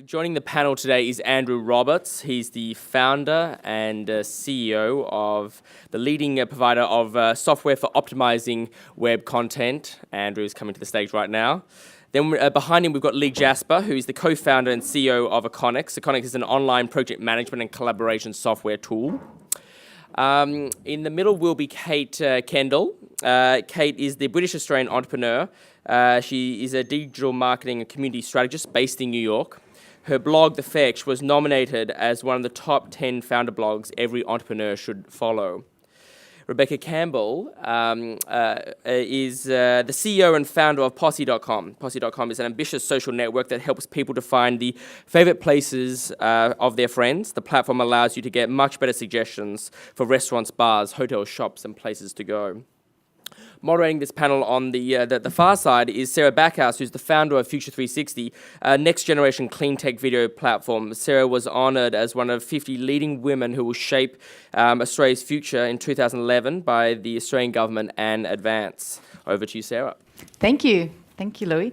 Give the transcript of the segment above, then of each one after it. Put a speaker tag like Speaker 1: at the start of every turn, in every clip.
Speaker 1: Joining the panel today is Andrew Roberts. He's the founder and CEO of the leading provider of software for optimizing web content. Andrew is coming to the stage right now. Then behind him, we've got Leigh Jasper, who is the co-founder and CEO of Aconex. Aconex is an online project management and collaboration software tool. In the middle will be Kate Kendall. Kate is the British-Australian entrepreneur. She is a digital marketing and community strategist based in New York. Her blog, The Fetch, was nominated as one of the top 10 founder blogs every entrepreneur should follow. Rebekah Campbell is the CEO and founder of Posse.com. Posse.com is an ambitious social network that helps people to find the favorite places of their friends. The platform allows you to get much better suggestions for restaurants, bars, hotels, shops, and places to go. Moderating this panel on the far side is Sarah Backhouse, who's the founder of Future 360, a next-generation clean tech video platform. Sarah was honoured as one of 50 leading women who will shape Australia's future in 2011 by the Australian government and Advance. Over to you, Sarah.
Speaker 2: Thank you. Thank you, Louis.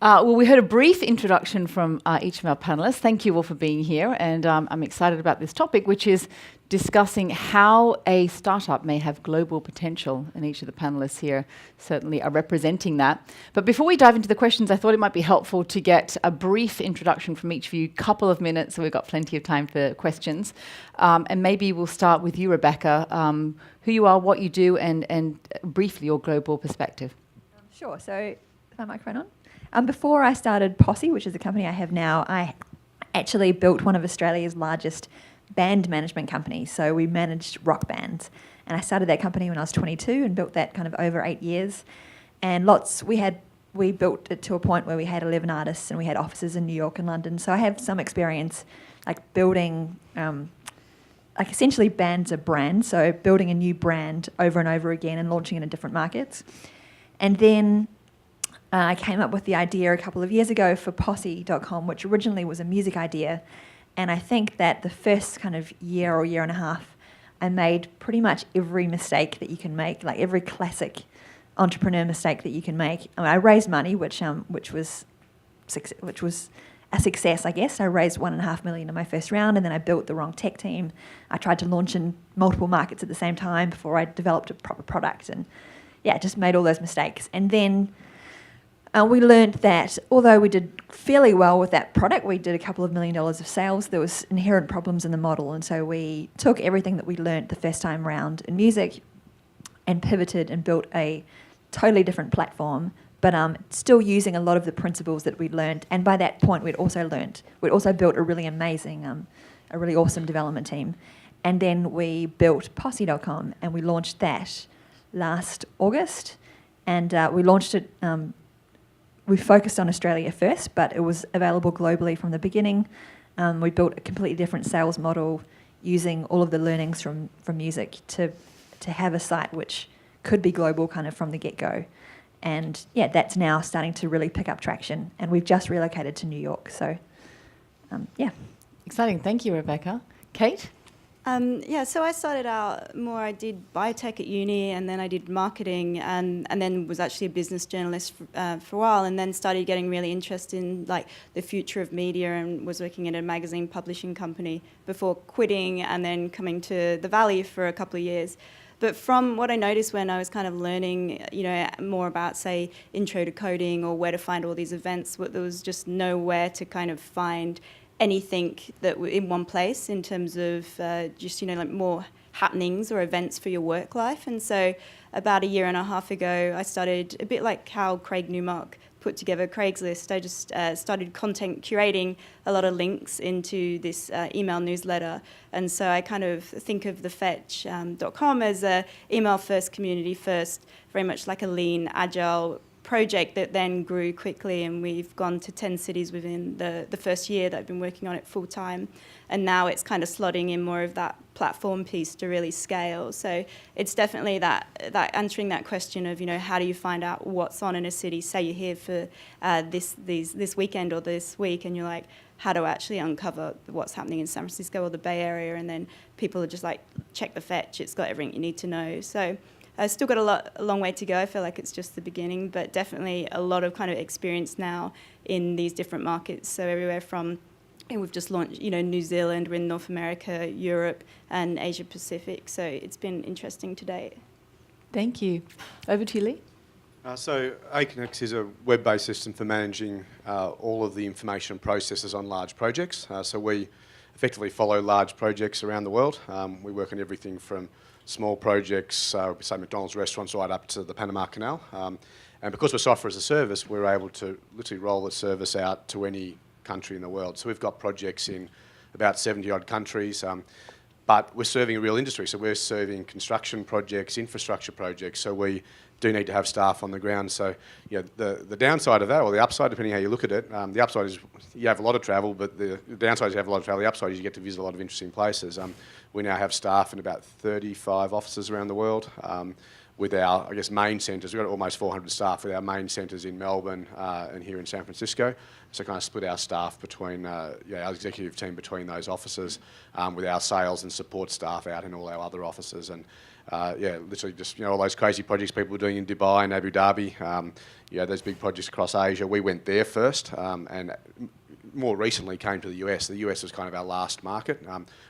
Speaker 2: Well, we heard a brief introduction from each of our panellists. Thank you all for being here, and I'm excited about this topic, which is discussing how a startup may have global potential, and each of the panellists here certainly are representing that. But before we dive into the questions, I thought it might be helpful to get a brief introduction from each of you, couple of minutes, so we've got plenty of time for questions. And maybe we'll start with you, Rebekah, who you are, what you do, and briefly your global perspective.
Speaker 3: Sure. So, is my microphone on? Before I started Posse, which is the company I have now, I actually built one of Australia's largest band management companies. So we managed rock bands. And I started that company when I was 22 and built that kind of over 8 years. And we built it to a point where we had 11 artists and we had offices in New York and London. So I have some experience like building, essentially bands are brands. So building a new brand over and over again and launching it in different markets. And then I came up with the idea a couple of years ago for Posse.com, which originally was a music idea. And I think that the first kind of year or year and a half, I made pretty much every mistake that you can make, like every classic entrepreneur mistake that you can make. I raised money, which was a success, I guess. I raised $1.5 million in my first round, and then I built the wrong tech team. I tried to launch in multiple markets at the same time before I developed a proper product, and just made all those mistakes. And then we learned that although we did fairly well with that product, we did a couple of $1 million of sales, there was inherent problems in the model. And so we took everything that we learned the first time round in music and pivoted and built a totally different platform, but still using a lot of the principles that we'd learned. And by that point, we'd also built a really amazing, a really awesome development team. And then we built Posse.com and we launched that last August. And we launched it... We focused on Australia first, but it was available globally from the beginning. We built a completely different sales model using all of the learnings from music to have a site which could be global kind of from the get-go. And that's now starting to really pick up traction. And we've just relocated to New York. So,
Speaker 2: Exciting. Thank you, Rebekah. Kate?
Speaker 4: So I started out I did biotech at uni, and then I did marketing, and then was actually a business journalist for a while, and then started getting really interested in like the future of media, and was working at a magazine publishing company before quitting and then coming to the Valley for a couple of years. But from what I noticed when I was kind of learning, more about, say, intro to coding or where to find all these events, there was just nowhere to kind of find anything that in one place in terms of like more happenings or events for your work life. And so about a year and a half ago, I started, a bit like how Craig Newmark put together Craigslist, I just started content curating a lot of links into this email newsletter. And so I kind of think of thefetch.com as a email first, community first, very much like a lean, agile project that then grew quickly, and we've gone to 10 cities within the first year that I've been working on it full time. And now it's kind of slotting in more of that platform piece to really scale. So it's definitely that answering that question of, how do you find out what's on in a city? Say you're here for this weekend or this week, and you're like, how do I actually uncover what's happening in San Francisco or the Bay Area? And then people are just like, check the Fetch, it's got everything you need to know. So I've still got a long way to go. I feel like it's just the beginning, but definitely a lot of kind of experience now in these different markets. So everywhere from and we've just launched, New Zealand, we're in North America, Europe, and Asia Pacific. So it's been interesting to date.
Speaker 2: Thank you. Over to you, Leigh.
Speaker 5: So Aconex is a web-based system for managing all of the information processes on large projects. So we effectively follow large projects around the world. We work on everything from small projects, say McDonald's restaurants, right up to the Panama Canal. And because we're software as a service, we're able to literally roll the service out to any country in the world. So we've got projects in about 70 odd countries, but we're serving a real industry. So we're serving construction projects, infrastructure projects. So we do need to have staff on the ground. So the downside of that, or the upside, depending how you look at it, the upside is you have a lot of travel, but the downside is you have a lot of travel. The upside is you get to visit a lot of interesting places. We now have staff in about 35 offices around the world. With our, main centres. We've got almost 400 staff with our main centres in Melbourne and here in San Francisco. So kind of split our staff between, our executive team between those offices, with our sales and support staff out in all our other offices. And literally just, all those crazy projects people were doing in Dubai and Abu Dhabi, those big projects across Asia, we went there first, and more recently came to the US. The US was kind of our last market,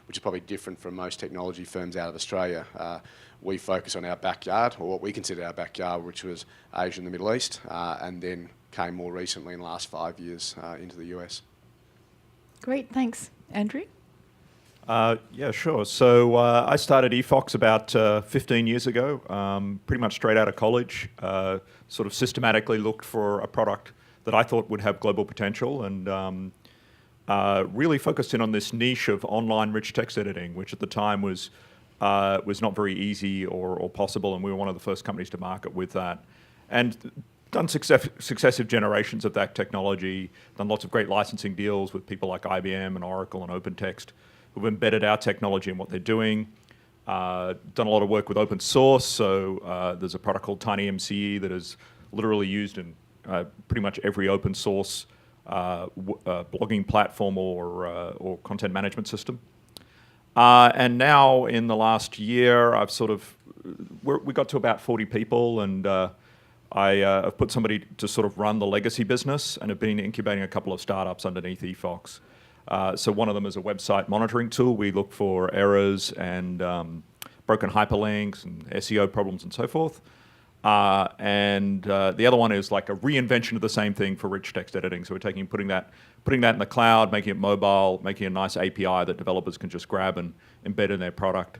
Speaker 5: which is probably different from most technology firms out of Australia. We focus on our backyard, or what we consider our backyard, which was Asia and the Middle East, and then came more recently in the last 5 years into the US.
Speaker 2: Great, thanks. Andrew?
Speaker 6: Yeah, sure. So I started iiFox about 15 years ago, pretty much straight out of college. Sort of systematically looked for a product that I thought would have global potential, and really focused in on this niche of online rich text editing, which at the time was not very easy or possible, and we were one of the first companies to market with that. And done successive generations of that technology, done lots of great licensing deals with people like IBM and Oracle and OpenText, who've embedded our technology in what they're doing. Done a lot of work with open source, so there's a product called TinyMCE that is literally used in pretty much every open source blogging platform or content management system. And now in the last year, we got to about 40 people, and I've put somebody to sort of run the legacy business, and have been incubating a couple of startups underneath iiFox. So one of them is a website monitoring tool. We look for errors and broken hyperlinks and SEO problems and so forth. And the other one is like a reinvention of the same thing for rich text editing. So we're putting that in the cloud, making it mobile, making a nice API that developers can just grab and embed in their product.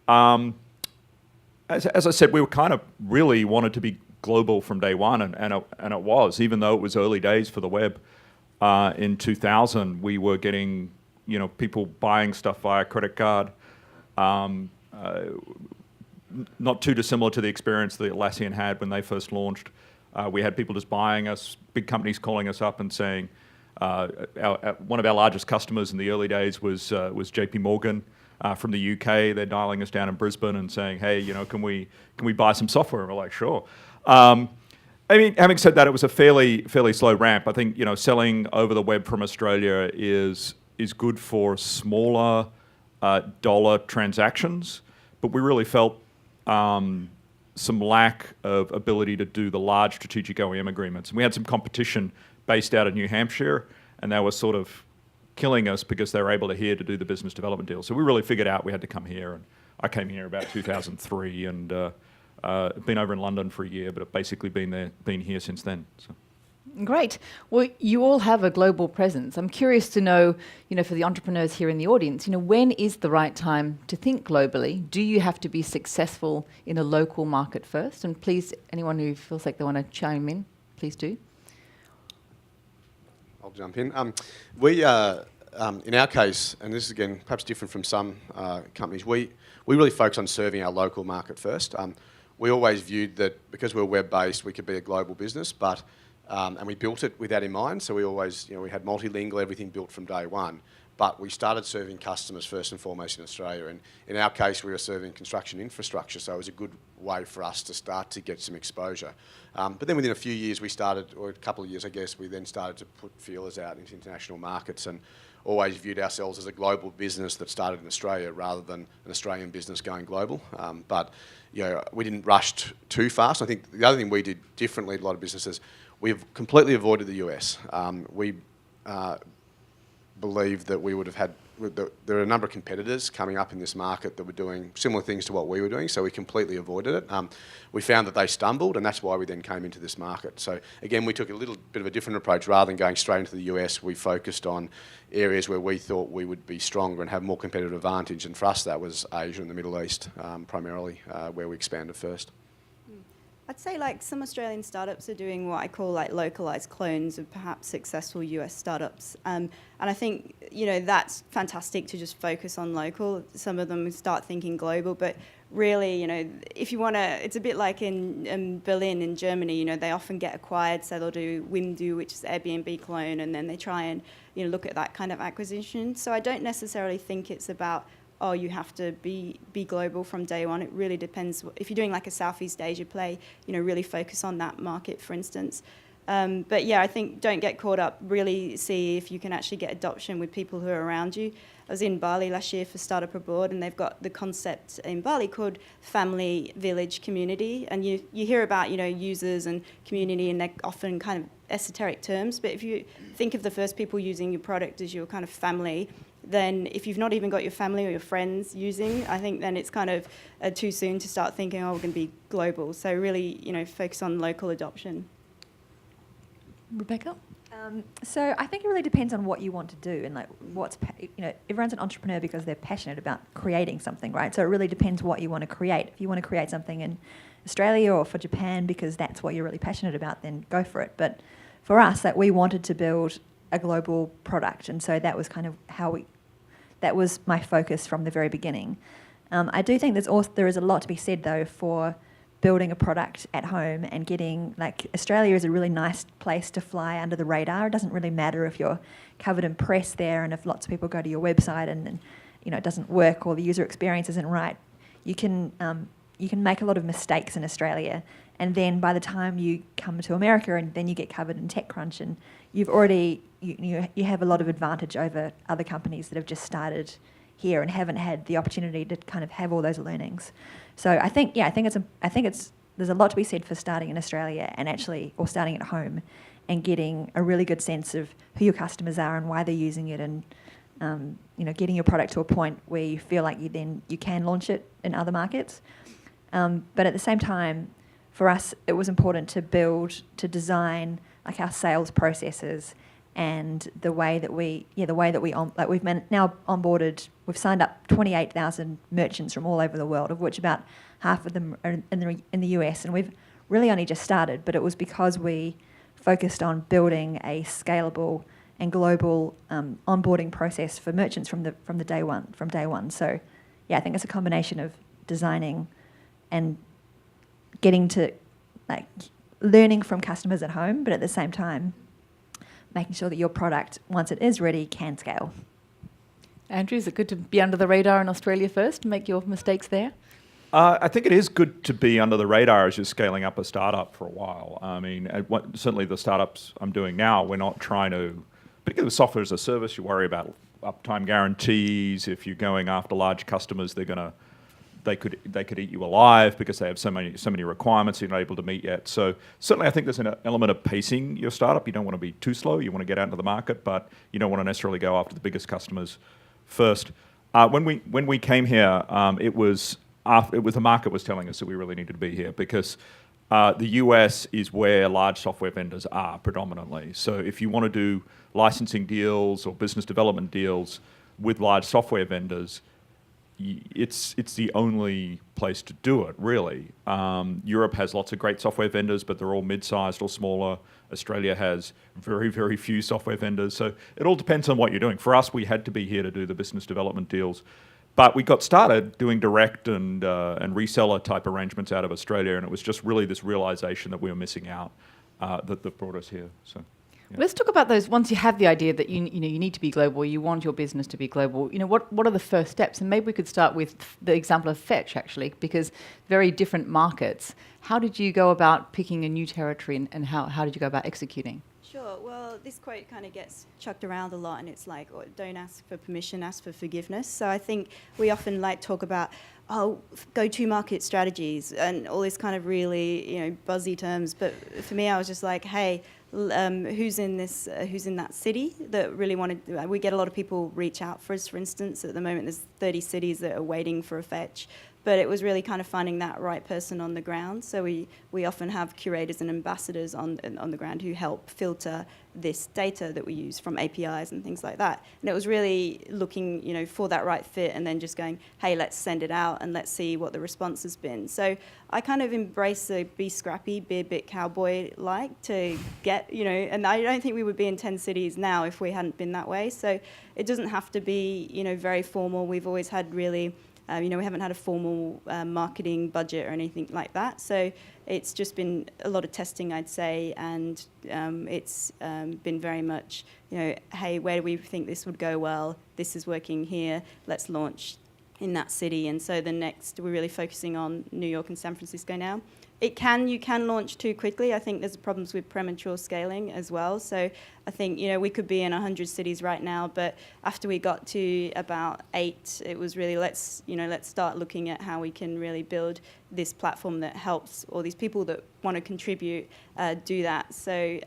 Speaker 6: As I said, we were kind of really wanted to be global from day one, and it was, even though it was early days for the web. In 2000, we were getting, people buying stuff via credit card. Not too dissimilar to the experience that Atlassian had when they first launched. We had people just buying us, big companies calling us up and saying, one of our largest customers in the early days was JP Morgan from the UK. They're dialing us down in Brisbane and saying, hey, can we buy some software? And we're like, sure. Having said that, it was a fairly slow ramp. I think selling over the web from Australia is good for smaller dollar transactions, but we really felt some lack of ability to do the large strategic OEM agreements. And we had some competition based out of New Hampshire, and they were sort of killing us because they were able to do the business development deal. So we really figured out we had to come here, and I came here about 2003, and been over in London for a year, but I've basically been here since then. So.
Speaker 2: Great. Well, you all have a global presence. I'm curious to know, for the entrepreneurs here in the audience, when is the right time to think globally? Do you have to be successful in a local market first? And please, anyone who feels like they want to chime in, please do.
Speaker 5: I'll jump in. We, in our case, and this is again perhaps different from some companies, we really focus on serving our local market first. We always viewed that because we're web-based, we could be a global business, but and we built it with that in mind. So we always, we had multilingual, everything built from day one. But we started serving customers first and foremost in Australia. And in our case, we were serving construction infrastructure, so it was a good way for us to start to get some exposure. But then within a few years, we started, or a couple of years, I guess, we then started to put feelers out into international markets, and always viewed ourselves as a global business that started in Australia rather than an Australian business going global. But we didn't rush too fast. I think the other thing we did differently to a lot of businesses, we've completely avoided the US. believed that we would have had, there are a number of competitors coming up in this market that were doing similar things to what we were doing, so we completely avoided it. We found that they stumbled, and that's why we then came into this market. So again, we took a little bit of a different approach. Rather than going straight into the US, we focused on areas where we thought we would be stronger and have more competitive advantage, and for us that was Asia and the Middle East, primarily, where we expanded first.
Speaker 4: I'd say like some Australian startups are doing what I call like localized clones of perhaps successful US startups. And I think, you know, that's fantastic to just focus on local. Some of them start thinking global, but really, you know, if you want to, it's a bit like in Berlin in Germany, you know, they often get acquired. So they'll do Wimdu, which is Airbnb clone, and then they try and, you know, look at that kind of acquisition. So I don't necessarily think it's about, oh, you have to be global from day one. It really depends. If you're doing like a Southeast Asia play, you know, really focus on that market, for instance. But yeah, I think don't get caught up. Really see if you can actually get adoption with people who are around you. I was in Bali last year for Startup Abroad, and they've got the concept in Bali called family, village, community. And you hear about, you know, users and community, and they're often kind of esoteric terms. But if you think of the first people using your product as your kind of family, then if you've not even got your family or your friends using, I think then it's kind of too soon to start thinking, oh, we're going to be global. So really, you know, focus on local adoption.
Speaker 2: Rebekah?
Speaker 3: So I think it really depends on what you want to do, and like you know, everyone's an entrepreneur because they're passionate about creating something, right? So it really depends what you want to create. If you want to create something in Australia or for Japan because that's what you're really passionate about, then go for it. But for us, that we wanted to build a global product, and so that was kind of that was my focus from the very beginning. I do think there is a lot to be said though for building a product at home and getting, like, Australia is a really nice place to fly under the radar. It doesn't really matter if you're covered in press there, and if lots of people go to your website and you know, it doesn't work or the user experience isn't right. You can make a lot of mistakes in Australia, and then by the time you come to America and then you get covered in TechCrunch, and you've already you have a lot of advantage over other companies that have just started here and haven't had the opportunity to kind of have all those learnings. So I think there's a lot to be said for starting in Australia or starting at home, and getting a really good sense of who your customers are and why they're using it, and you know, getting your product to a point where you feel like you can launch it in other markets. But at the same time, for us, it was important to design like our sales processes and the way that we've now onboarded. We've signed up 28,000 merchants from all over the world, of which about half of them are in the US, and we've really only just started. But it was because we focused on building a scalable and global onboarding process for merchants from day one. So yeah, I think it's a combination of designing and getting to like learning from customers at home, but at the same time making sure that your product, once it is ready, can scale.
Speaker 2: Andrew, is it good to be under the radar in Australia first, make your mistakes there?
Speaker 6: I think it is good to be under the radar as you're scaling up a startup for a while. I mean, certainly the startups I'm doing now, we're not trying to, particularly with software as a service, you worry about uptime guarantees. If you're going after large customers, they could eat you alive because they have so many requirements you're not able to meet yet. So certainly I think there's an element of pacing your startup. You don't want to be too slow. You want to get out into the market, but you don't want to necessarily go after the biggest customers first. When we came here, it was the market was telling us that we really needed to be here because the US is where large software vendors are predominantly. So if you want to do licensing deals or business development deals with large software vendors, it's the only place to do it, really. Europe has lots of great software vendors, but they're all mid-sized or smaller. Australia has very, very few software vendors. So it all depends on what you're doing. For us, we had to be here to do the business development deals. But we got started doing direct and reseller type arrangements out of Australia, and it was just really this realization that we were missing out that brought us here. So. Yeah.
Speaker 2: Let's talk about those. Once you have the idea that you need to be global, you want your business to be global. You know, what are the first steps? And maybe we could start with the example of Fetch, actually, because very different markets. How did you go about picking a new territory, and how did you go about executing?
Speaker 4: Sure. Well, this quote kind of gets chucked around a lot, and it's like, oh, don't ask for permission, ask for forgiveness. So I think we often talk about, go-to-market strategies and all this kind of really, buzzy terms. But for me, I was just like, hey, who's in that city that really wanted. We get a lot of people reach out for us. For instance, at the moment, there's 30 cities that are waiting for a fetch. But it was really kind of finding that right person on the ground. So we often have curators and ambassadors on the ground who help filter this data that we use from APIs and things like that. And it was really looking, for that right fit and then just going, hey, let's send it out and let's see what the response has been. So I kind of embrace the be scrappy, be a bit cowboy-like to get, and I don't think we would be in 10 cities now if we hadn't been that way. So it doesn't have to be, very formal. We've always had really... we haven't had a formal marketing budget or anything like that. So it's just been a lot of testing, I'd say, and it's been very much, hey, where do we think this would go well? This is working here. Let's launch in that city. And so we're really focusing on New York and San Francisco now. You can launch too quickly. I think there's problems with premature scaling as well. So I think, we could be in 100 cities right now, but after we got to about 8, it was really, let's start looking at how we can really build this platform that helps all these people that want to contribute do that. So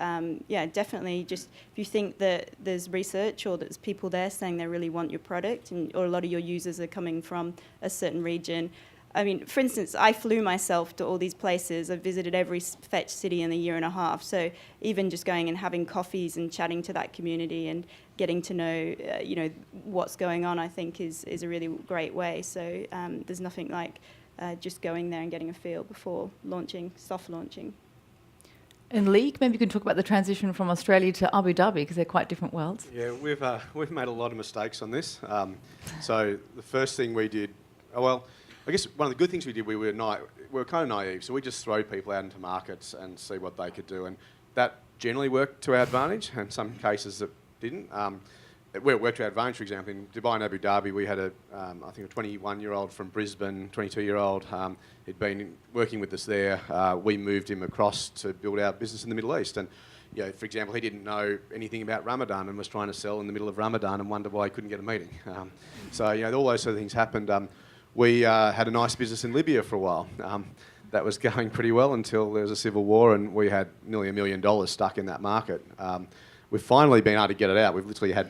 Speaker 4: definitely just if you think that there's research or there's people there saying they really want your product or a lot of your users are coming from a certain region. I mean, for instance, I flew myself to all these places. I've visited every fetch city in a year and a half. So even just going and having coffees and chatting to that community and getting to know, what's going on, I think is a really great way. So there's nothing like just going there and getting a feel before launching, soft launching.
Speaker 2: And Leigh, maybe you can talk about the transition from Australia to Abu Dhabi because they're quite different worlds.
Speaker 5: Yeah, we've made a lot of mistakes on this. So the first thing we did, I guess one of the good things we did, we were kind of naive, so we just throw people out into markets and see what they could do, and that generally worked to our advantage, and some cases it didn't. It worked to our advantage. For example, in Dubai and Abu Dhabi, we had I think a 21-year-old from Brisbane, 22-year-old. He'd been working with us there. We moved him across to build our business in the Middle East, and for example, he didn't know anything about Ramadan and was trying to sell in the middle of Ramadan and wondered why he couldn't get a meeting. So all those sort of things happened. We had a nice business in Libya for a while. That was going pretty well until there was a civil war and we had nearly $1 million stuck in that market. We've finally been able to get it out. We've literally had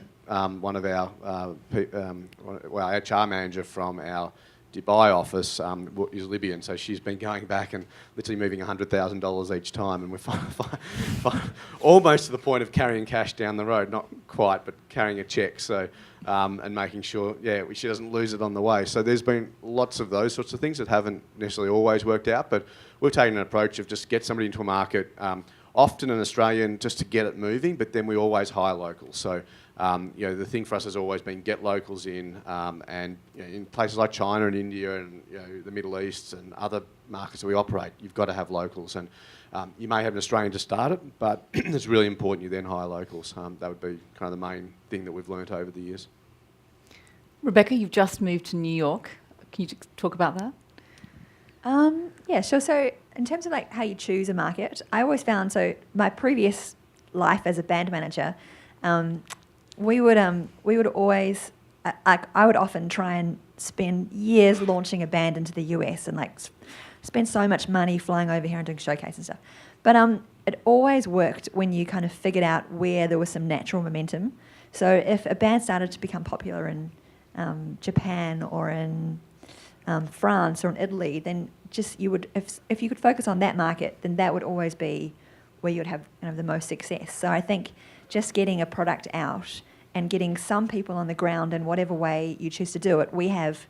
Speaker 5: one of our HR manager from our Dubai office is Libyan, so she's been going back and literally moving $100,000 each time, and we're almost to the point of carrying cash down the road. Not quite, but carrying a cheque. So. And making sure, she doesn't lose it on the way. So there's been lots of those sorts of things that haven't necessarily always worked out, but we've taken an approach of just get somebody into a market, often an Australian, just to get it moving, but then we always hire locals. So, the thing for us has always been get locals in, and in places like China and India and the Middle East and other markets that we operate, you've got to have locals. And you may have an Australian to start it, but it's really important you then hire locals. That would be kind of the main thing that we've learnt over the years.
Speaker 2: Rebekah, you've just moved to New York. Can you talk about that?
Speaker 3: Yeah, sure. So in terms of how you choose a market, I always found, my previous life as a band manager, we would always, I would often try and spend years launching a band into the US and spend so much money flying over here and doing showcase and stuff. But it always worked when you kind of figured out where there was some natural momentum. So if a band started to become popular in Japan or in France or in Italy, then if you could focus on that market, then that would always be where you would have the most success. So I think just getting a product out and getting some people on the ground in whatever way you choose to do it. We have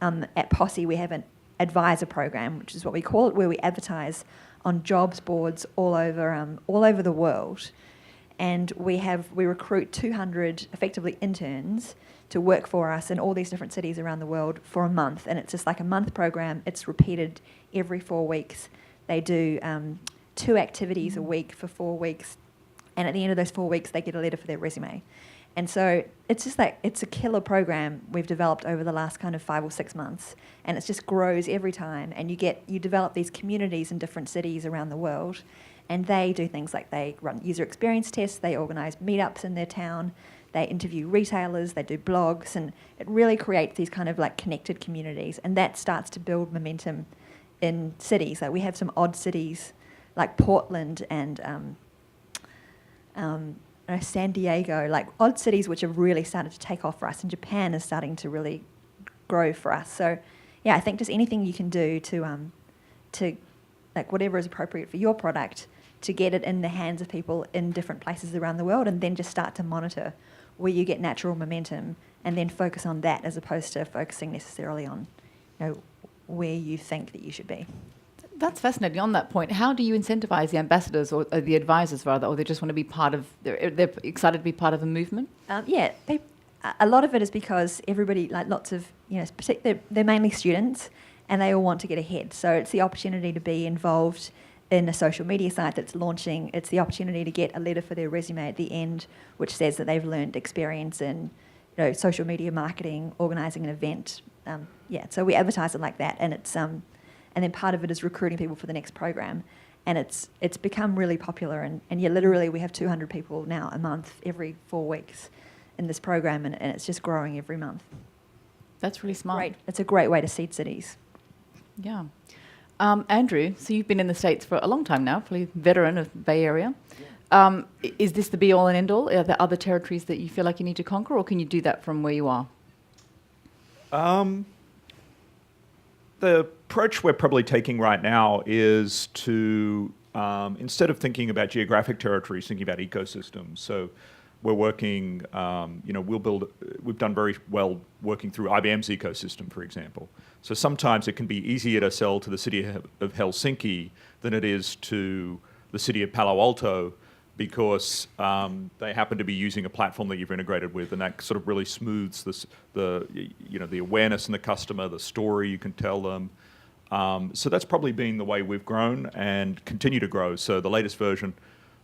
Speaker 3: at Posse we have an advisor program, which is what we call it, where we advertise on jobs boards all over the world, and we recruit 200 effectively interns to work for us in all these different cities around the world for a month, and it's just like a month program. It's repeated every 4 weeks. They do 2 activities a week for 4 weeks, and at the end of those 4 weeks they get a letter for their resume. And so it's just it's a killer program we've developed over the last kind of 5 or 6 months, and it just grows every time, and you develop these communities in different cities around the world, and they do things like they run user experience tests, they organise meetups in their town, they interview retailers, they do blogs, and it really creates these kind of connected communities, and that starts to build momentum in cities. We have some odd cities like Portland and San Diego, like odd cities which have really started to take off for us, and Japan is starting to really grow for us. So, yeah, I think just anything you can do to like whatever is appropriate for your product to get it in the hands of people in different places around the world, and then just start to monitor where you get natural momentum, and then focus on that as opposed to focusing necessarily on, where you think that you should be.
Speaker 2: That's fascinating. On that point, how do you incentivize the ambassadors or the advisors rather, or they just want to be part of? They're excited to be part of a movement.
Speaker 3: A lot of it is because everybody, like lots of, they're mainly students, and they all want to get ahead. So it's the opportunity to be involved in a social media site that's launching. It's the opportunity to get a letter for their resume at the end, which says that they've learned experience in, social media marketing, organising an event. So we advertise it like that, and it's and then part of it is recruiting people for the next program, and it's become really popular. And literally we have 200 people now a month, every 4 weeks, in this program, and it's just growing every month.
Speaker 2: That's really smart.
Speaker 3: Great. It's a great way to seed cities.
Speaker 2: Yeah. Andrew, so you've been in the States for a long time now, probably veteran of the Bay Area. Yeah. Is this the be-all and end-all? Are there other territories that you feel like you need to conquer, or can you do that from where you are?
Speaker 6: The approach we're probably taking right now is to, instead of thinking about geographic territories, thinking about ecosystems. So we're working, we've done very well working through IBM's ecosystem, for example. So sometimes it can be easier to sell to the city of Helsinki than it is to the city of Palo Alto, because they happen to be using a platform that you've integrated with, and that sort of really smooths the awareness in the customer, the story you can tell them. So that's probably been the way we've grown and continue to grow. So the latest version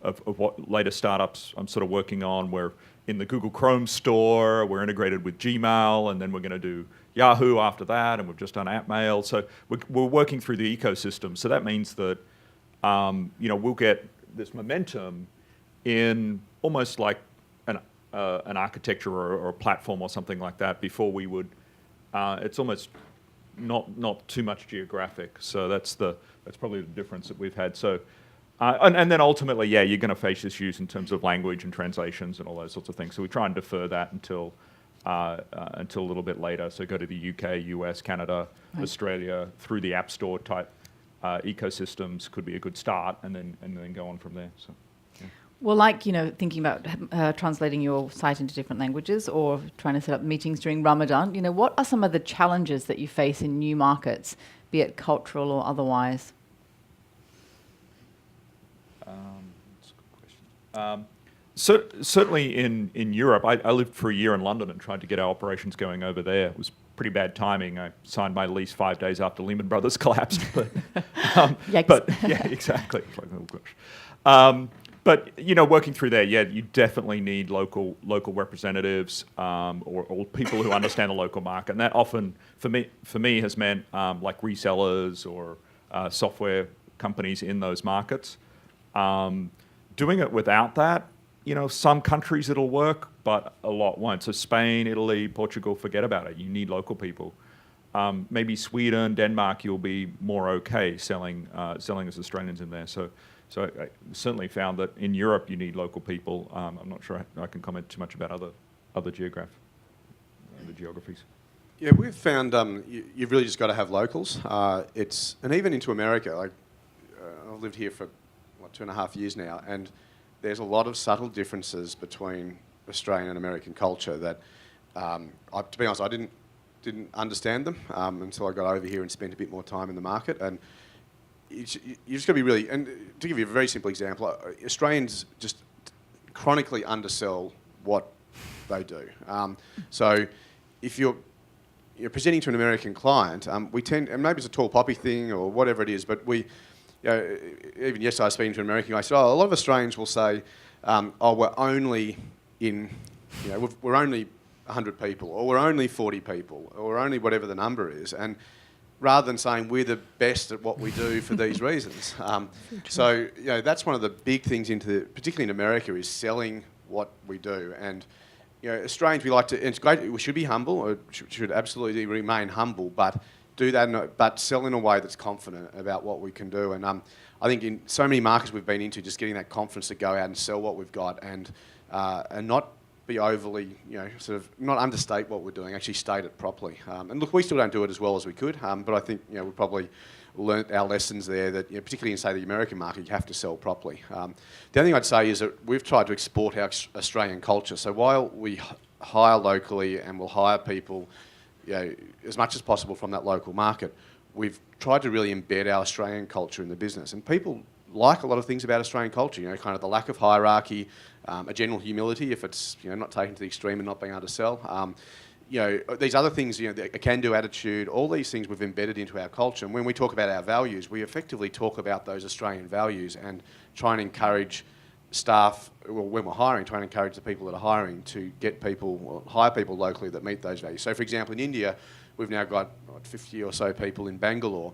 Speaker 6: of what latest startups I'm sort of working on, we're in the Google Chrome store, we're integrated with Gmail, and then we're going to do Yahoo after that, and we've just done AppMail. So we're working through the ecosystem. So that means that we'll get this momentum in almost like an architecture or a platform or something like that before we would. It's almost not too much geographic. So that's probably the difference that we've had. So. And then ultimately, you're going to face issues in terms of language and translations and all those sorts of things. So we try and defer that until a little bit later. So go to the UK, US, Canada, right. Australia, through the App Store type ecosystems could be a good start, and then go on from there. So. Yeah.
Speaker 2: Well, thinking about translating your site into different languages or trying to set up meetings during Ramadan, what are some of the challenges that you face in new markets, be it cultural or otherwise?
Speaker 6: That's a good question. Certainly in Europe, I lived for a year in London and tried to get our operations going over there. It was pretty bad timing. I signed my lease 5 days after Lehman Brothers collapsed. But yeah, exactly. It's like, oh gosh. But working through there, you definitely need local representatives or people who understand the local market, and that often for me has meant like resellers or software companies in those markets. Doing it without that, some countries it'll work, but a lot won't. So Spain, Italy, Portugal, forget about it. You need local people. Maybe Sweden, Denmark, you'll be more okay selling as Australians in there. So I certainly found that in Europe you need local people. I'm not sure I can comment too much about other geographies.
Speaker 5: Yeah, we've found you've really just got to have locals. And even into America, I've lived here for 2.5 years now, and there's a lot of subtle differences between Australian and American culture that, to be honest, I didn't understand them until I got over here and spent a bit more time in the market. And you just got to be really, and to give you a very simple example, Australians just chronically undersell what they do. So if you're presenting to an American client, we tend, and maybe it's a tall poppy thing or whatever it is, but even yesterday I was speaking to an American guy, I said, a lot of Australians will say, we're only we're only 100 people, or we're only 40 people, or we're only whatever the number is, and rather than saying we're the best at what we do for these reasons. So that's one of the big things particularly in America, is selling what we do. And Australians, we like to, and it's great, we should be humble, or should absolutely remain humble, but do that, but sell in a way that's confident about what we can do. And I think in so many markets we've been into, just getting that confidence to go out and sell what we've got and not be overly, sort of not understate what we're doing, actually state it properly. And look, we still don't do it as well as we could, but I think, we probably learnt our lessons there that, particularly in, say, the American market, you have to sell properly. The other thing I'd say is that we've tried to export our Australian culture. So while we hire locally and we'll hire people, as much as possible from that local market, we've tried to really embed our Australian culture in the business. And people like a lot of things about Australian culture, kind of the lack of hierarchy, a general humility if it's, not taken to the extreme and not being able to sell. These other things, a can-do attitude, all these things we've embedded into our culture. And when we talk about our values, we effectively talk about those Australian values and try and encourage staff, well, when we're hiring, trying to encourage the people that are hiring to get people, or hire people locally that meet those values. So, for example, in India, we've now got 50 or so people in Bangalore.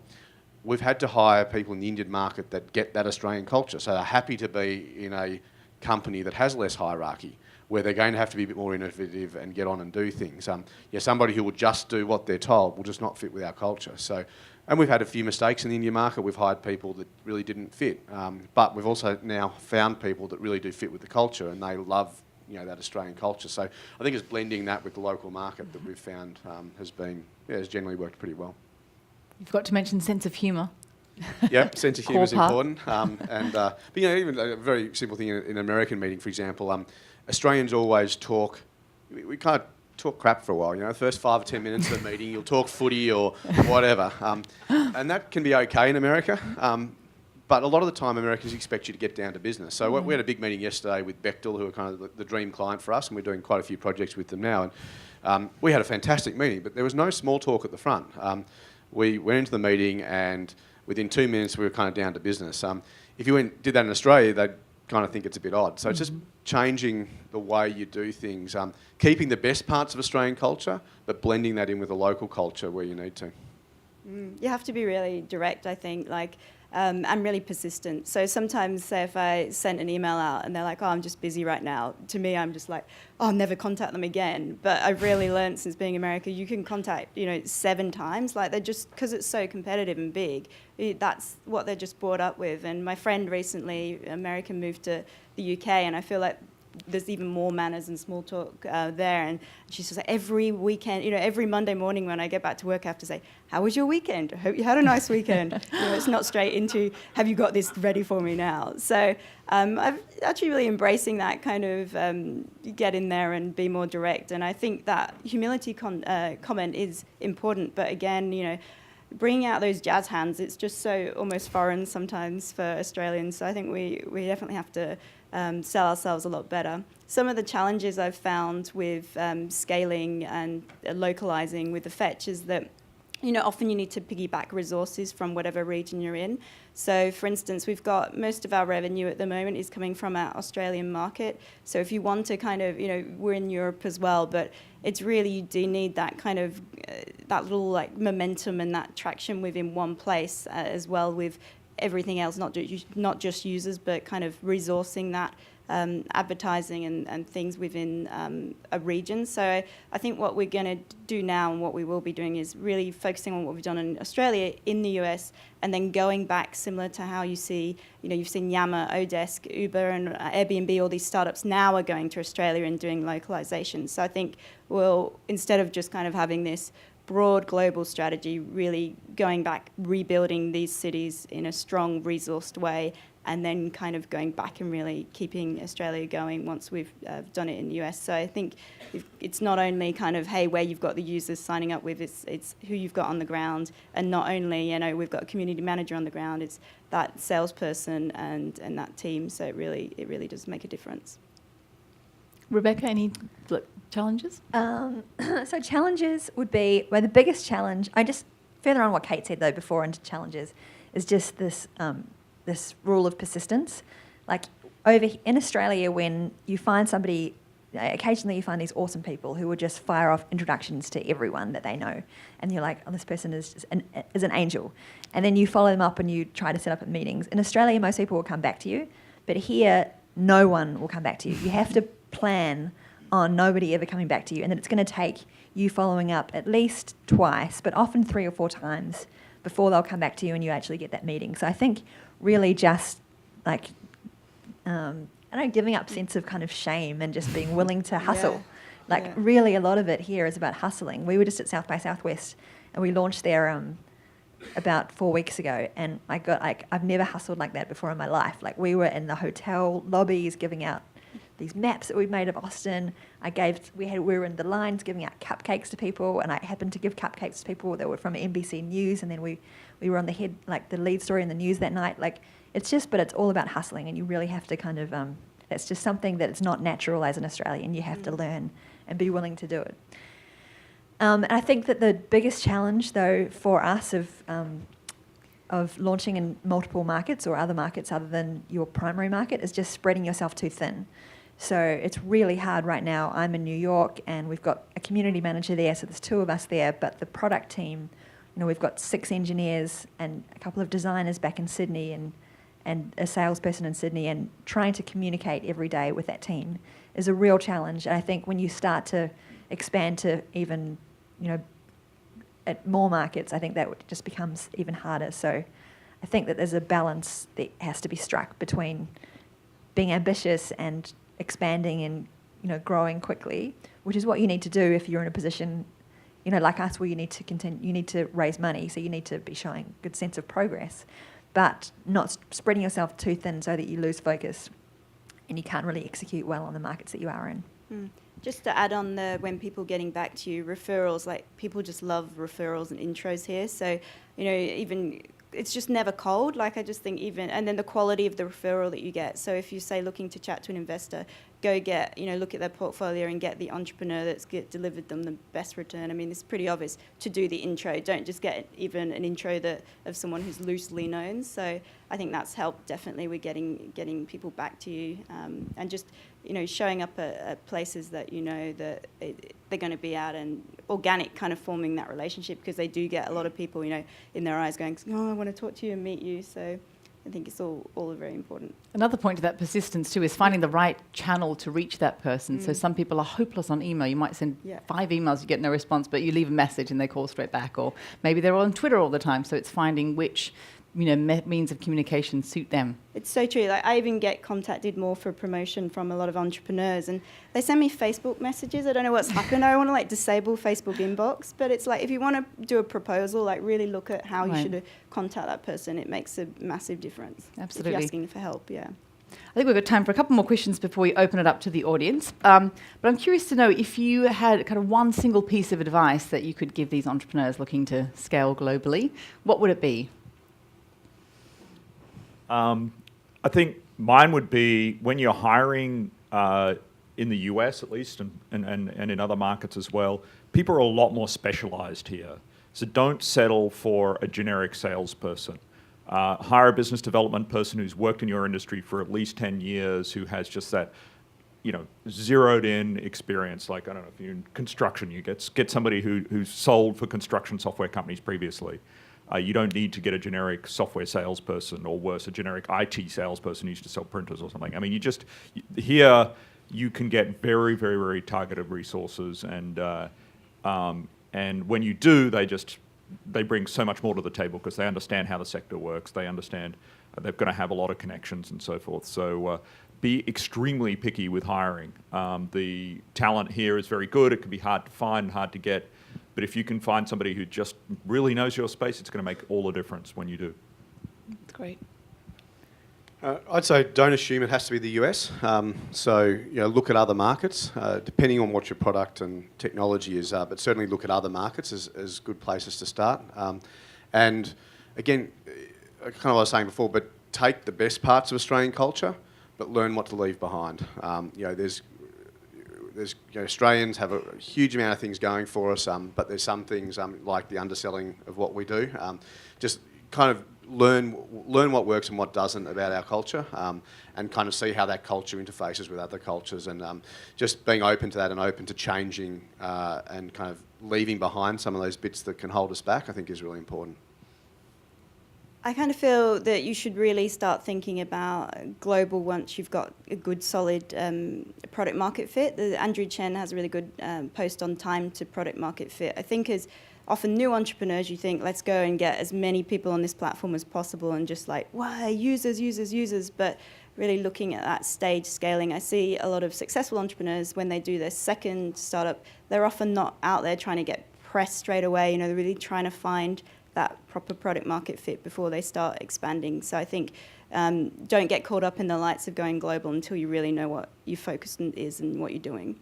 Speaker 5: We've had to hire people in the Indian market that get that Australian culture. So they're happy to be in a company that has less hierarchy, where they're going to have to be a bit more innovative and get on and do things. Somebody who will just do what they're told will just not fit with our culture. So, and we've had a few mistakes in the Indian market. We've hired people that really didn't fit, but we've also now found people that really do fit with the culture, and they love that Australian culture. So I think it's blending that with the local market that we've found has generally worked pretty well.
Speaker 2: You've got to mention sense of humour.
Speaker 5: Yep, sense of humour is
Speaker 2: Core part.
Speaker 5: important. But even a very simple thing in an American meeting, for example, Australians always talk. We can't talk crap for a while. The first 5 or 10 minutes of the meeting, you'll talk footy or whatever, and that can be okay in America. But a lot of the time, Americans expect you to get down to business. So we had a big meeting yesterday with Bechtel, who are kind of the dream client for us, and we're doing quite a few projects with them now. And we had a fantastic meeting, but there was no small talk at the front. We went into the meeting, and within 2 minutes, we were kind of down to business. If you did that in Australia, they'd kind of think it's a bit odd. So it's just changing the way you do things, keeping the best parts of Australian culture, but blending that in with the local culture where you need to.
Speaker 4: You have to be really direct, I think, and really persistent. So sometimes, say, if I sent an email out and they're like, oh, I'm just busy right now, to me, I'm just like, oh, I'll never contact them again. But I've really learned since being in America, you can contact, 7 times. They're just, because it's so competitive and big, that's what they're just brought up with. And my friend recently, American, moved to the UK, and I feel like there's even more manners and small talk there. And she's just like, every weekend, every Monday morning when I get back to work, I have to say, how was your weekend? I hope you had a nice weekend. It's not straight into, have you got this ready for me now? So I'm actually really embracing that kind of get in there and be more direct. And I think that humility comment is important. But again, bringing out those jazz hands, it's just so almost foreign sometimes for Australians. So I think we definitely have to sell ourselves a lot better. Some of the challenges I've found with scaling and localizing with the fetch is that often you need to piggyback resources from whatever region you're in. So, for instance, we've got most of our revenue at the moment is coming from our Australian market. So if you want to kind of, we're in Europe as well, but it's really, you do need that kind of, that little momentum and that traction within one place as well with everything else, not just users, but kind of resourcing that advertising and things within a region. So I think what we're going to do now and what we will be doing is really focusing on what we've done in Australia, in the US, and then going back similar to how you see, you've seen Yammer, Odesk, Uber and Airbnb, all these startups now are going to Australia and doing localization. So I think we'll, instead of just kind of having this broad global strategy, really going back, rebuilding these cities in a strong, resourced way, and then kind of going back and really keeping Australia going once we've done it in the US. So I think it's not only kind of, hey, where you've got the users signing up with, it's who you've got on the ground, and not only, we've got a community manager on the ground, it's that salesperson and that team. So it really does make a difference.
Speaker 2: Rebekah, any challenges?
Speaker 3: So challenges would be, the biggest challenge, I just, further on what Kate said though before into challenges, is just this this rule of persistence. Like in Australia, when you find somebody, occasionally you find these awesome people who will just fire off introductions to everyone that they know, and you're like, oh, this person is an angel. And then you follow them up and you try to set up meetings. In Australia, most people will come back to you, but here, no one will come back to you. You have to plan on nobody ever coming back to you, and that it's going to take you following up at least twice, but often 3 or 4 times before they'll come back to you and you actually get that meeting. So I think really just like, giving up sense of kind of shame and just being willing to hustle. Really a lot of it here is about hustling. We were just at South by Southwest and we launched there about 4 weeks ago, and I got I've never hustled like that before in my life. Like, we were in the hotel lobbies giving out these maps that we'd made of Austin. We were in the lines giving out cupcakes to people, and I happened to give cupcakes to people that were from NBC News, and then we were on the lead story in the news that night. Like, but it's all about hustling, and you really have to kind of that's just something that it's not natural as an Australian. You have to learn and be willing to do it. And I think that the biggest challenge, though, for us of launching in multiple markets or other markets other than your primary market is just spreading yourself too thin. So it's really hard right now. I'm in New York and we've got a community manager there, so there's 2 of us there, but the product team, we've got 6 engineers and a couple of designers back in Sydney and a salesperson in Sydney, and trying to communicate every day with that team is a real challenge. And I think when you start to expand to even, at more markets, I think that just becomes even harder. So I think that there's a balance that has to be struck between being ambitious and expanding and, growing quickly, which is what you need to do if you're in a position, like us, where you need to raise money, so you need to be showing a good sense of progress, but not spreading yourself too thin so that you lose focus and you can't really execute well on the markets that you are in.
Speaker 4: Just to add on when people getting back to you, referrals, like, people just love referrals and intros here. So, even it's just never cold. Like, I just think and then the quality of the referral that you get. So if you say looking to chat to an investor, go get, look at their portfolio and get the entrepreneur that's delivered them the best return. I mean, it's pretty obvious to do the intro. Don't just get even an intro of someone who's loosely known. So I think that's helped definitely with getting people back to you, and just, showing up at places that that they're going to be at, and organic kind of forming that relationship, because they do get a lot of people, in their eyes going, oh, I want to talk to you and meet you. So I think it's all very important.
Speaker 2: Another point to that persistence too is finding the right channel to reach that person. So some people are hopeless on email. You might send 5 emails, you get no response, but you leave a message and they call straight back. Or maybe they're on Twitter all the time. So it's finding which means of communication suit them.
Speaker 4: It's so true. Like, I even get contacted more for promotion from a lot of entrepreneurs, and they send me Facebook messages. I don't know what's happened. I want to disable Facebook inbox, but it's like, if you want to do a proposal, really look at how you should contact that person. It makes a massive difference.
Speaker 2: Absolutely.
Speaker 4: If you're asking for help,
Speaker 2: I think we've got time for a couple more questions before we open it up to the audience. But I'm curious to know if you had kind of one single piece of advice that you could give these entrepreneurs looking to scale globally, what would it be?
Speaker 6: I think mine would be, when you're hiring in the US at least, and in other markets as well, people are a lot more specialized here. So don't settle for a generic salesperson. Hire a business development person who's worked in your industry for at least 10 years, who has just that, zeroed in experience. Like, I don't know, if you're in construction, you get somebody who's sold for construction software companies previously. You don't need to get a generic software salesperson, or worse, a generic IT salesperson who used to sell printers or something. I mean, here you can get very, very, very targeted resources, and when you do, they bring so much more to the table, because they understand how the sector works. They understand they're going to have a lot of connections and so forth. So be extremely picky with hiring. The talent here is very good. It can be hard to find, hard to get. But if you can find somebody who just really knows your space, it's going to make all the difference when you do.
Speaker 2: That's great.
Speaker 5: I'd say don't assume it has to be the US. So look at other markets, depending on what your product and technology is. But certainly look at other markets as good places to start. And again, kind of what I was saying before, but take the best parts of Australian culture, but learn what to leave behind. Australians have a huge amount of things going for us, but there's some things like the underselling of what we do. Just kind of learn what works and what doesn't about our culture, and kind of see how that culture interfaces with other cultures, and just being open to that and open to changing and kind of leaving behind some of those bits that can hold us back, I think, is really important.
Speaker 4: I kind of feel that you should really start thinking about global once you've got a good, solid product market fit. Andrew Chen has a really good post on time to product market fit. I think as often new entrepreneurs, you think, let's go and get as many people on this platform as possible and just like, wow, users. But really looking at that stage scaling, I see a lot of successful entrepreneurs, when they do their second startup, they're often not out there trying to get press straight away. They're really trying to find that proper product market fit before they start expanding. So I think don't get caught up in the lights of going global until you really know what your focus is and what you're doing.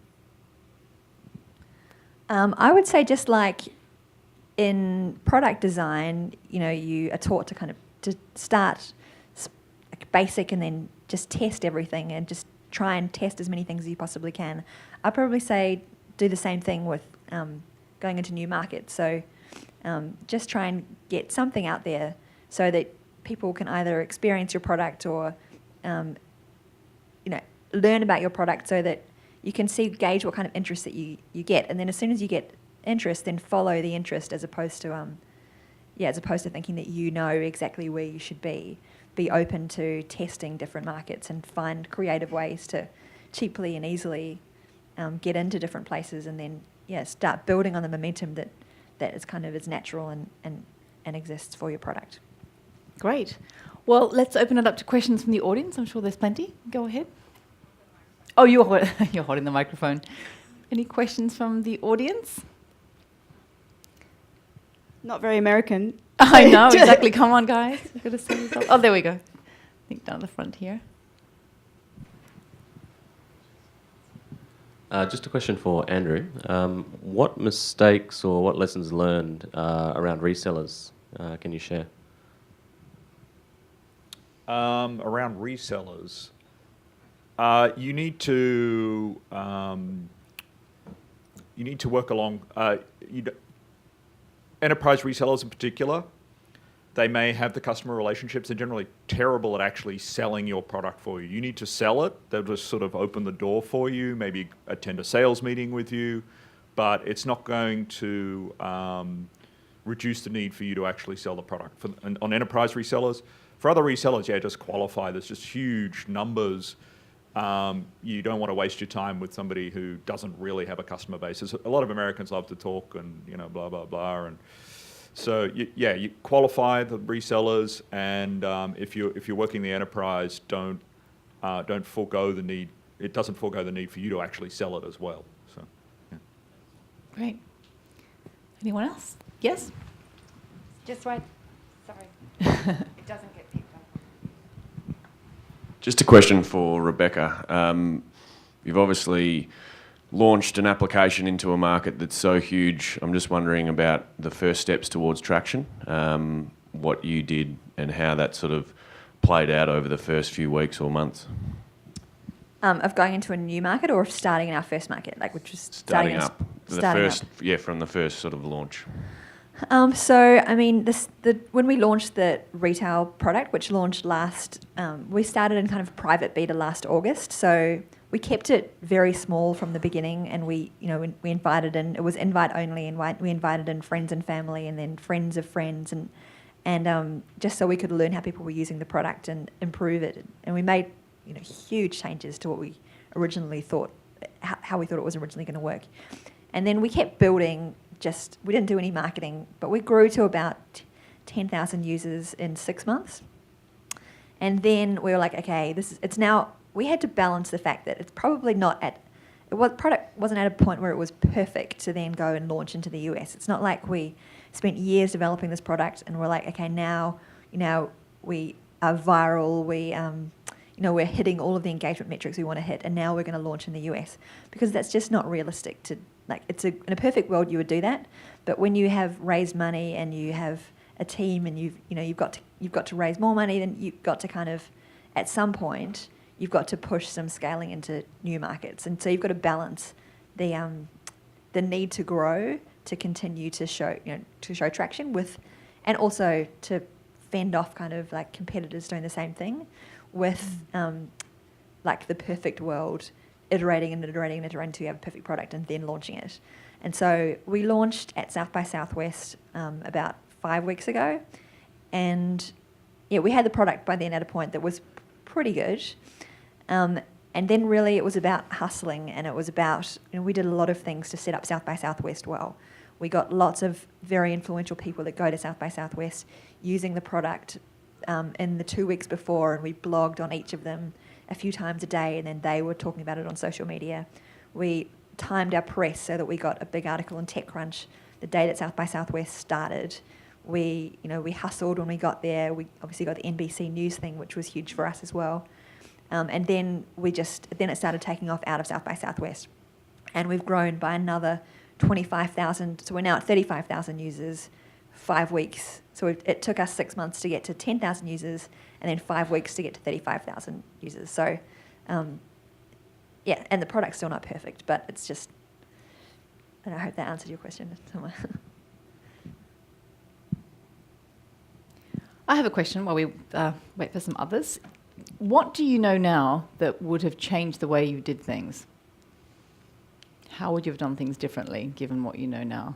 Speaker 3: I would say just like in product design, you are taught to kind of to start basic and then just test everything and just try and test as many things as you possibly can. I'd probably say do the same thing with going into new markets. So just try and get something out there so that people can either experience your product or learn about your product so that you can gauge what kind of interest that you get. And then as soon as you get interest, then follow the interest as opposed to thinking that you know exactly where you should be. Be open to testing different markets and find creative ways to cheaply and easily get into different places, and then start building on the momentum that is kind of as natural and exists for your product.
Speaker 2: Great. Well, let's open it up to questions from the audience. I'm sure there's plenty. Go ahead. Oh, you're holding the microphone. Any questions from the audience?
Speaker 4: Not very American.
Speaker 2: I know, exactly. Come on, guys. You've got to see yourself. Oh, there we go. I think down the front here.
Speaker 7: Just a question for Andrew. What mistakes or what lessons learned around resellers can you share?
Speaker 6: Around resellers, you need to work along. Enterprise resellers in particular, they may have the customer relationships. They're generally terrible at actually selling your product for you. You need to sell it. They'll just sort of open the door for you, maybe attend a sales meeting with you, but it's not going to reduce the need for you to actually sell the product. On enterprise resellers, for other resellers, just qualify. There's just huge numbers. You don't want to waste your time with somebody who doesn't really have a customer base. There's a lot of Americans love to talk and blah blah blah, and so you qualify the resellers, and if you're working the enterprise, don't forego the need. It doesn't forego the need for you to actually sell it as well. So, yeah.
Speaker 2: Great. Anyone else? Yes.
Speaker 8: Just right. Sorry, it doesn't get picked up.
Speaker 9: Just a question for Rebekah. You've obviously launched an application into a market that's so huge. I'm just wondering about the first steps towards traction, what you did and how that sort of played out over the first few weeks or months.
Speaker 3: Of going into a new market or of starting in our first market, which was
Speaker 9: starting up. From the first sort of launch.
Speaker 3: When we launched the retail product, which launched we started in kind of private beta last August. So we kept it very small from the beginning, and we invited in. It was invite only, and we invited in friends and family, and then friends of friends, and just so we could learn how people were using the product and improve it. And we made huge changes to what we originally thought, how we thought it was originally going to work, and then we kept building. We didn't do any marketing, but we grew to about 10,000 users in 6 months. And then we were like, okay, we had to balance the fact that it's probably product wasn't at a point where it was perfect to then go and launch into the US. It's not like we spent years developing this product and we're like, okay, now we are viral, we're hitting all of the engagement metrics we want to hit, and now we're going to launch in the US, because that's just not realistic to. In a perfect world, you would do that, but when you have raised money and you have a team and you've got to raise more money, then you've got to kind of, at some point, you've got to push some scaling into new markets, and so you've got to balance the need to grow to continue to show traction with, and also to fend off kind of like competitors doing the same thing, with the perfect world. Iterating until you have a perfect product and then launching it. And so we launched at South by Southwest about 5 weeks ago, and we had the product by then at a point that was pretty good. And then really it was about hustling, and it was about, we did a lot of things to set up South by Southwest well. We got lots of very influential people that go to South by Southwest using the product in the 2 weeks before, and we blogged on each of them a few times a day, and then they were talking about it on social media. We timed our press so that we got a big article in TechCrunch the day that South by Southwest started. We hustled when we got there. We obviously got the NBC News thing, which was huge for us as well. And then it started taking off out of South by Southwest. And we've grown by another 25,000. So we're now at 35,000 users, 5 weeks. So it took us 6 months to get to 10,000 users, and then 5 weeks to get to 35,000 users. So, and the product's still not perfect, but it's just, and I hope that answered your question.
Speaker 2: I have a question while we wait for some others. What do you know now that would have changed the way you did things? How would you have done things differently, given what you know now?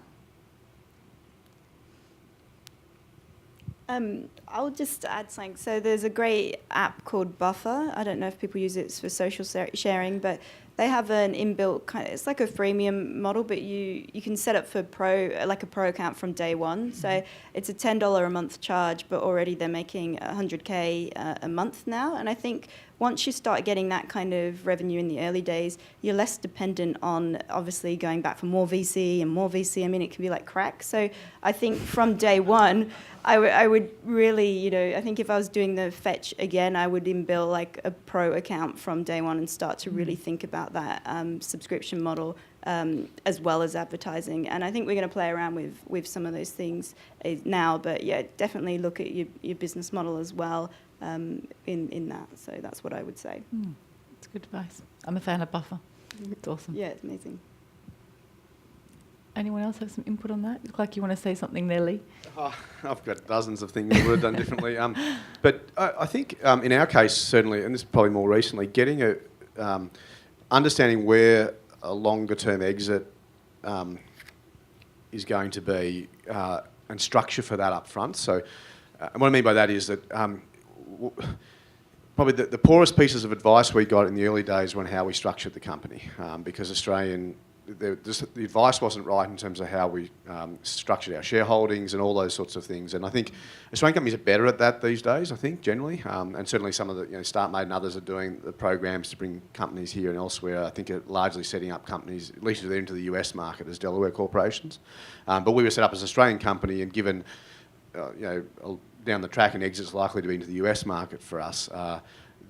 Speaker 4: I'll just add something. So there's a great app called Buffer. I don't know if people use it for social sharing, but they have an inbuilt it's like a freemium model, but you can set up for a pro account from day one. So it's a $10 a month charge, but already they're making $100K a month now. And I think once you start getting that kind of revenue in the early days, you're less dependent on obviously going back for more VC and more VC. I mean, it can be like crack. So I think from day one, I would really, I think if I was doing the fetch again, I would inbuild like a pro account from day one and start to really think about that subscription model as well as advertising. And I think we're going to play around with some of those things now. But yeah, definitely look at your business model as well in that. So that's what I would say.
Speaker 2: That's good advice. I'm a fan of Buffer. It's awesome.
Speaker 4: Yeah, it's amazing.
Speaker 2: Anyone else have some input on that? Look like you want to say something there, Leigh.
Speaker 5: I've got dozens of things we would have done differently. But I think in our case, certainly, and this is probably more recently, getting understanding where a longer-term exit is going to be and structure for that up front. So what I mean by that is that probably the poorest pieces of advice we got in the early days were on how we structured the company, because the advice wasn't right in terms of how we structured our shareholdings and all those sorts of things. And I think Australian companies are better at that these days, I think, generally. And certainly some of the, StartMate and others are doing the programs to bring companies here and elsewhere. I think are largely setting up companies, at least into the US market, as Delaware corporations. But we were set up as an Australian company, and given, down the track an exit's likely to be into the US market for us,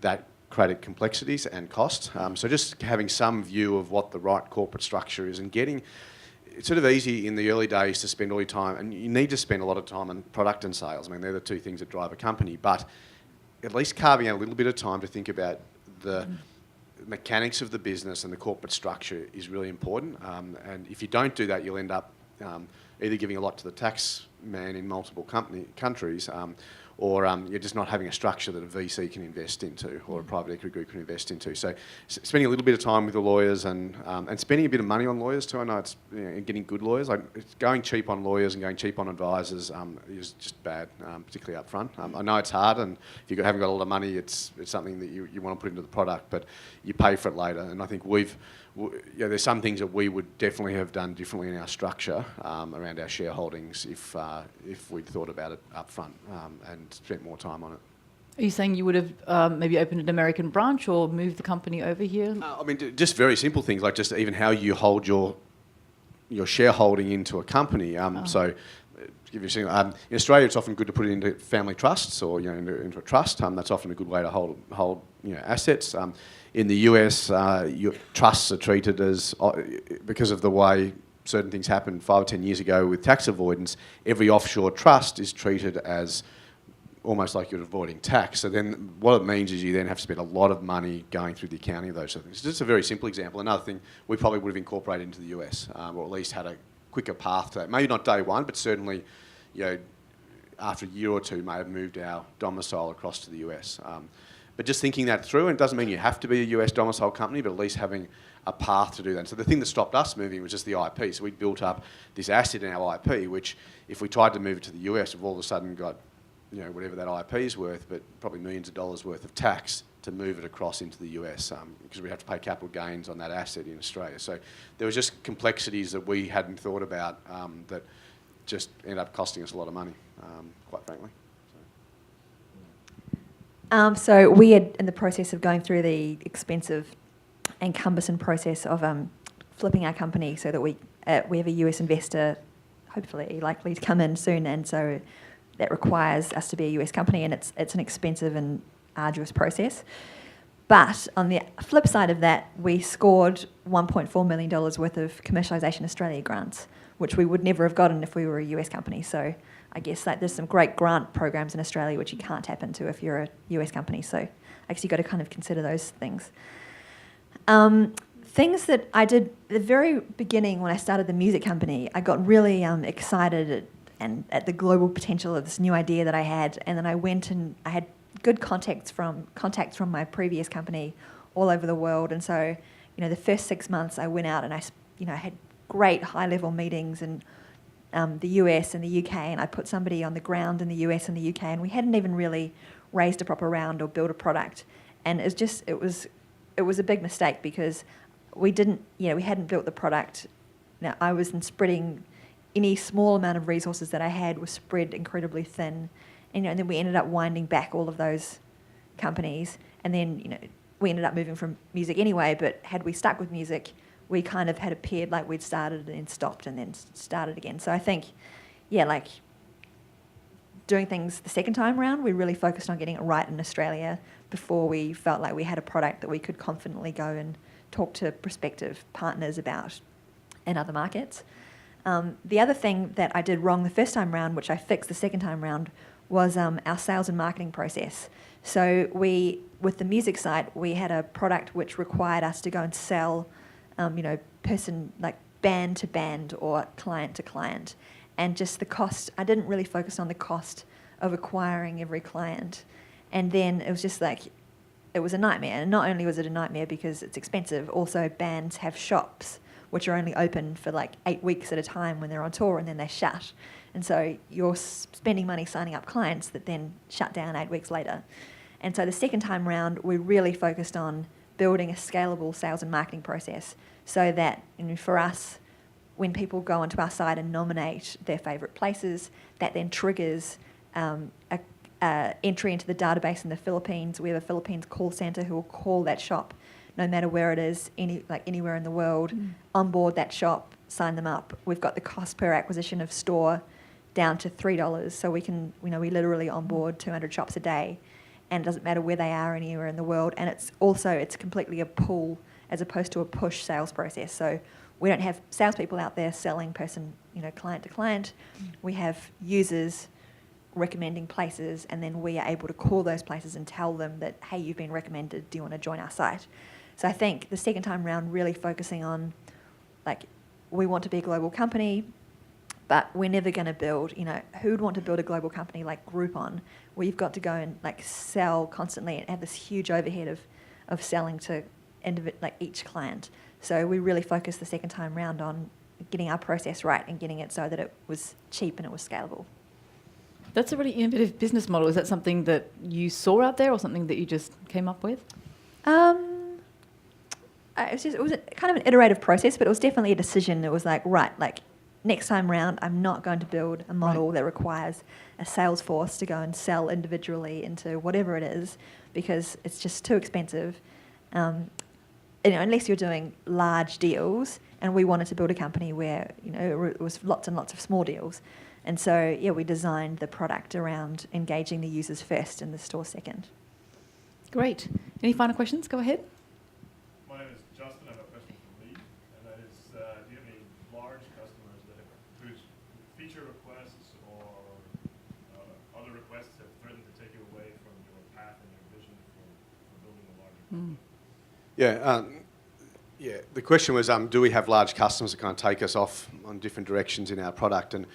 Speaker 5: that created complexities and cost. So just having some view of what the right corporate structure is, and it's sort of easy in the early days to spend all your time, and you need to spend a lot of time on product and sales. I mean, they're the two things that drive a company, but at least carving out a little bit of time to think about the mechanics of the business and the corporate structure is really important. And if you don't do that, you'll end up either giving a lot to the tax man in multiple countries, or you're just not having a structure that a VC can invest into, or a private equity group can invest into. So spending a little bit of time with the lawyers and spending a bit of money on lawyers too. I know it's getting good lawyers. It's going cheap on lawyers and going cheap on advisors is just bad, particularly up front. I know it's hard, and if you haven't got a lot of money, it's something that you want to put into the product, but you pay for it later. And I think there's some things that we would definitely have done differently in our structure around our shareholdings if we'd thought about it up front and spent more time on it.
Speaker 2: Are you saying you would have maybe opened an American branch or moved the company over here?
Speaker 5: I mean, just very simple things, like just even how you hold your shareholding into a company. So, to give you a in Australia, it's often good to put it into family trusts or into a trust. That's often a good way to hold assets. In the US, your trusts are treated as, because of the way certain things happened 5 or 10 years ago with tax avoidance, every offshore trust is treated as almost like you're avoiding tax. So then what it means is you then have to spend a lot of money going through the accounting of those sort of things. So just a very simple example. Another thing we probably would have incorporated into the US, or at least had a quicker path to that. Maybe not day one, but certainly after a year or two may have moved our domicile across to the US. But just thinking that through, and it doesn't mean you have to be a US domicile company, but at least having a path to do that. And so the thing that stopped us moving was just the IP. So we built up this asset in our IP, which if we tried to move it to the US, we've all of a sudden got whatever that IP is worth, but probably millions of dollars worth of tax to move it across into the US because we have to pay capital gains on that asset in Australia. So there was just complexities that we hadn't thought about that just ended up costing us a lot of money, quite frankly.
Speaker 3: So we had, in the process of going through the expensive and cumbersome process of flipping our company so that we have a US investor, hopefully likely to come in soon, and so that requires us to be a US company, and it's an expensive and arduous process. But on the flip side of that, we scored $1.4 million worth of Commercialisation Australia grants, which we would never have gotten if we were a US company. So I guess there's some great grant programs in Australia which you can't tap into if you're a US company. So I guess you've got to kind of consider those things. Things that I did at the very beginning when I started the music company, I got really excited at the global potential of this new idea that I had, and then I went and I had good contacts from my previous company all over the world, and so the first 6 months I went out and I had great high-level meetings in the US and the UK, and I put somebody on the ground in the US and the UK, and we hadn't even really raised a proper round or built a product, and it was a big mistake because we hadn't built the product. Now I was spreading any small amount of resources that I had was spread incredibly thin, and then we ended up winding back all of those companies, and then we ended up moving from music anyway. But had we stuck with music, we kind of had appeared like we'd started and then stopped and then started again. So I think, doing things the second time around, we really focused on getting it right in Australia before we felt like we had a product that we could confidently go and talk to prospective partners about in other markets. The other thing that I did wrong the first time round, which I fixed the second time round, was our sales and marketing process. So with the music site, we had a product which required us to go and sell, band to band or client to client. And just the cost, I didn't really focus on the cost of acquiring every client. And then it was just it was a nightmare. And not only was it a nightmare because it's expensive, also bands have shops which are only open for 8 weeks at a time when they're on tour, and then they shut. And so you're spending money signing up clients that then shut down 8 weeks later. And so the second time round, we really focused on building a scalable sales and marketing process so that for us, when people go onto our site and nominate their favourite places, that then triggers entry into the database in the Philippines. We have a Philippines call centre who will call that shop no matter where it is, anywhere in the world, onboard that shop, sign them up. We've got the cost per acquisition of store down to $3, so we can, we literally onboard 200 shops a day, and it doesn't matter where they are anywhere in the world. And it's completely a pull as opposed to a push sales process. So we don't have salespeople out there selling client to client. We have users recommending places, and then we are able to call those places and tell them that, hey, you've been recommended, do you want to join our site? So I think the second time round really focusing on, we want to be a global company, but we're never going to build, who would want to build a global company like Groupon, where you've got to go and sell constantly and have this huge overhead of selling to each client. So we really focused the second time round on getting our process right and getting it so that it was cheap and it was scalable.
Speaker 2: That's a really innovative business model. Is that something that you saw out there or something that you just came up with?
Speaker 3: It was kind of an iterative process, but it was definitely a decision. It was next time round, I'm not going to build a model that requires a sales force to go and sell individually into whatever it is, because it's just too expensive. Unless you're doing large deals, and we wanted to build a company where it was lots and lots of small deals. And so, we designed the product around engaging the users first and the store second.
Speaker 2: Great. Any final questions? Go ahead.
Speaker 10: My name is Justin. I have a question for Leigh, and that is, do you have any large customers whose feature requests or other requests have threatened to take you away from your path and your vision for building a larger company?
Speaker 5: The question was, do we have large customers that kind of take us off on different directions in our product? And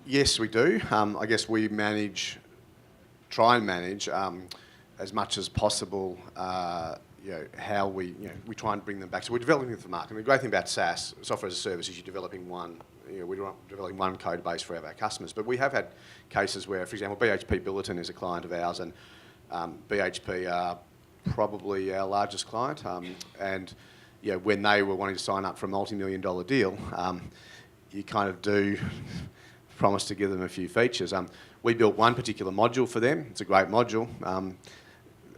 Speaker 5: yes, we do. I guess we try and manage as much as possible. How we try and bring them back. So we're developing for the market. And the great thing about SaaS, software as a service, is you're developing one we're not developing one code base for our customers. But we have had cases where, for example, BHP Billiton is a client of ours, and BHP are probably our largest client. And when they were wanting to sign up for a multi-million-dollar deal, you kind of do promise to give them a few features. We built one particular module for them. It's a great module.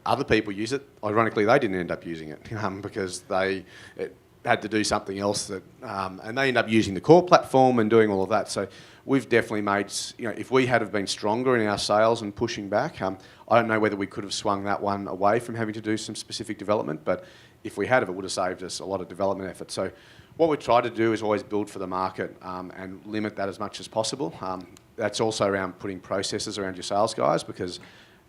Speaker 5: Other people use it. Ironically, they didn't end up using it because it had to do something else and they end up using the core platform and doing all of that. So we've definitely made, if we had have been stronger in our sales and pushing back, I don't know whether we could have swung that one away from having to do some specific development, but if we had, it would have saved us a lot of development effort. So what we try to do is always build for the market and limit that as much as possible. That's also around putting processes around your sales guys because,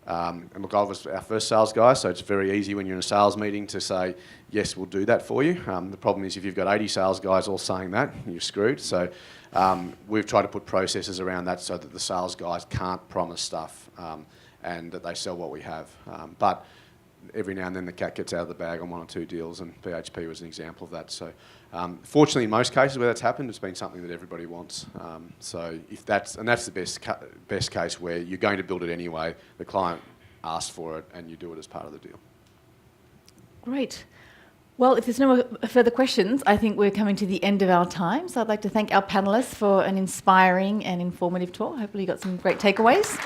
Speaker 5: and look, I was our first sales guy, so it's very easy when you're in a sales meeting to say, yes, we'll do that for you. The problem is if you've got 80 sales guys all saying that, you're screwed. So we've tried to put processes around that so that the sales guys can't promise stuff and that they sell what we have. But every now and then the cat gets out of the bag on one or two deals, and BHP was an example of that. So fortunately, in most cases where that's happened, it's been something that everybody wants. So if that's the best case where you're going to build it anyway, the client asks for it, and you do it as part of the deal.
Speaker 2: Great. Well, if there's no more further questions, I think we're coming to the end of our time. So I'd like to thank our panellists for an inspiring and informative talk. Hopefully you got some great takeaways.